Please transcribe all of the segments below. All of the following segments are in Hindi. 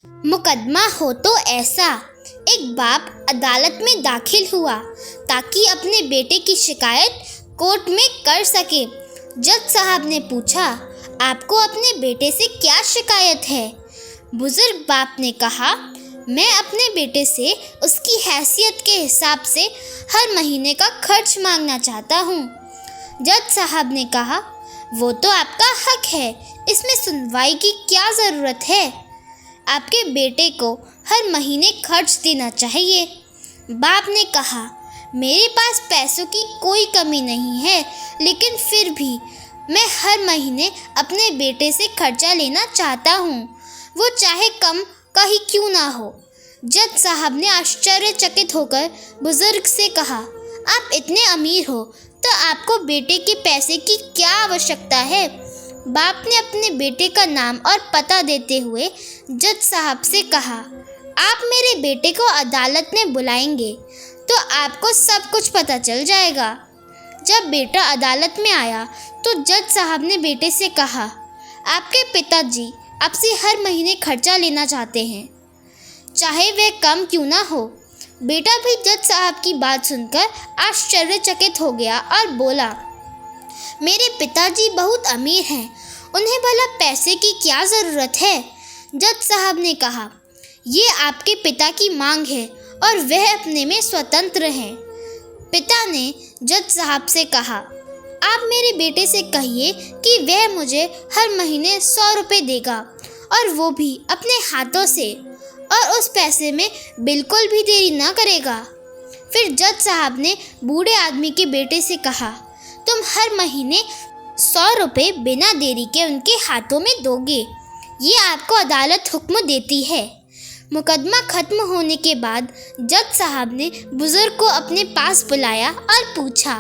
मुकदमा हो तो ऐसा। एक बाप अदालत में दाखिल हुआ ताकि अपने बेटे की शिकायत कोर्ट में कर सके। जज साहब ने पूछा, आपको अपने बेटे से क्या शिकायत है? बुजुर्ग बाप ने कहा, मैं अपने बेटे से उसकी हैसियत के हिसाब से हर महीने का खर्च मांगना चाहता हूँ। जज साहब ने कहा, वो तो आपका हक है, इसमें सुनवाई की क्या ज़रूरत है? आपके बेटे को हर महीने खर्च देना चाहिए। बाप ने कहा, मेरे पास पैसों की कोई कमी नहीं है, लेकिन फिर भी मैं हर महीने अपने बेटे से खर्चा लेना चाहता हूँ, वो चाहे कम का ही क्यों ना हो। जज साहब ने आश्चर्यचकित होकर बुजुर्ग से कहा, आप इतने अमीर हो तो आपको बेटे के पैसे की क्या आवश्यकता है? बाप ने अपने बेटे का नाम और पता देते हुए जज साहब से कहा, आप मेरे बेटे को अदालत में बुलाएंगे तो आपको सब कुछ पता चल जाएगा। जब बेटा अदालत में आया तो जज साहब ने बेटे से कहा, आपके पिताजी आपसे हर महीने खर्चा लेना चाहते हैं, चाहे वह कम क्यों ना हो। बेटा भी जज साहब की बात सुनकर आश्चर्यचकित हो गया और बोला, मेरे पिताजी बहुत अमीर हैं, उन्हें भला पैसे की क्या ज़रूरत है? जज साहब ने कहा, ये आपके पिता की मांग है और वह अपने में स्वतंत्र हैं। पिता ने जज साहब से कहा, आप मेरे बेटे से कहिए कि वह मुझे हर महीने 100 रुपये देगा और वो भी अपने हाथों से, और उस पैसे में बिल्कुल भी देरी ना करेगा। फिर जज साहब ने बूढ़े आदमी के बेटे से कहा, तुम हर महीने 100 रुपये बिना देरी के उनके हाथों में दोगे, ये आपको अदालत हुक्म देती है। मुकदमा खत्म होने के बाद जज साहब ने बुजुर्ग को अपने पास बुलाया और पूछा,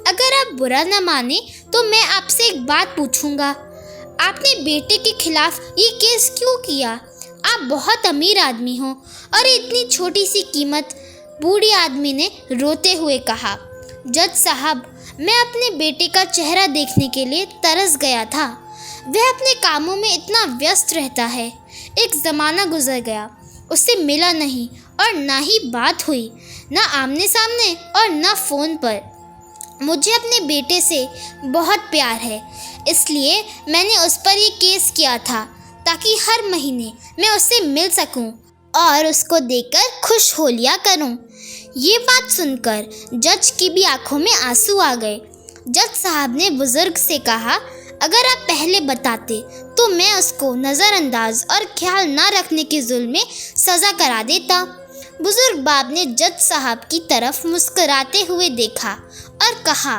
अगर आप बुरा न माने तो मैं आपसे एक बात पूछूंगा, आपने बेटे के खिलाफ ये केस क्यों किया? आप बहुत अमीर आदमी हो और इतनी छोटी सी कीमत। बूढ़े आदमी ने रोते हुए कहा, जज साहब, मैं अपने बेटे का चेहरा देखने के लिए तरस गया था, वह अपने कामों में इतना व्यस्त रहता है। एक ज़माना गुजर गया, उससे मिला नहीं और ना ही बात हुई, ना आमने सामने और ना फ़ोन पर। मुझे अपने बेटे से बहुत प्यार है, इसलिए मैंने उस पर ये केस किया था ताकि हर महीने मैं उससे मिल सकूं और उसको देखकर खुश हो लिया करूं। ये बात सुनकर जज की भी आंखों में आंसू आ गए। जज साहब ने बुजुर्ग से कहा, अगर आप पहले बताते तो मैं उसको नज़रअंदाज और ख्याल ना रखने के जुल्म में सज़ा करा देता। बुजुर्ग बाप ने जज साहब की तरफ मुस्कुराते हुए देखा और कहा,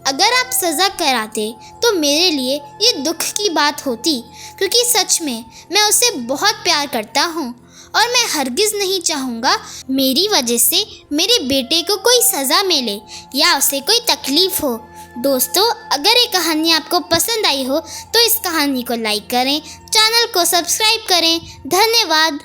अगर आप सज़ा कराते तो मेरे लिए ये दुख की बात होती, क्योंकि सच में मैं उसे बहुत प्यार करता हूँ और मैं हरगिज़ नहीं चाहूँगा मेरी वजह से मेरे बेटे को कोई सज़ा मिले या उसे कोई तकलीफ़ हो। दोस्तों, अगर ये कहानी आपको पसंद आई हो तो इस कहानी को लाइक करें, चैनल को सब्सक्राइब करें। धन्यवाद।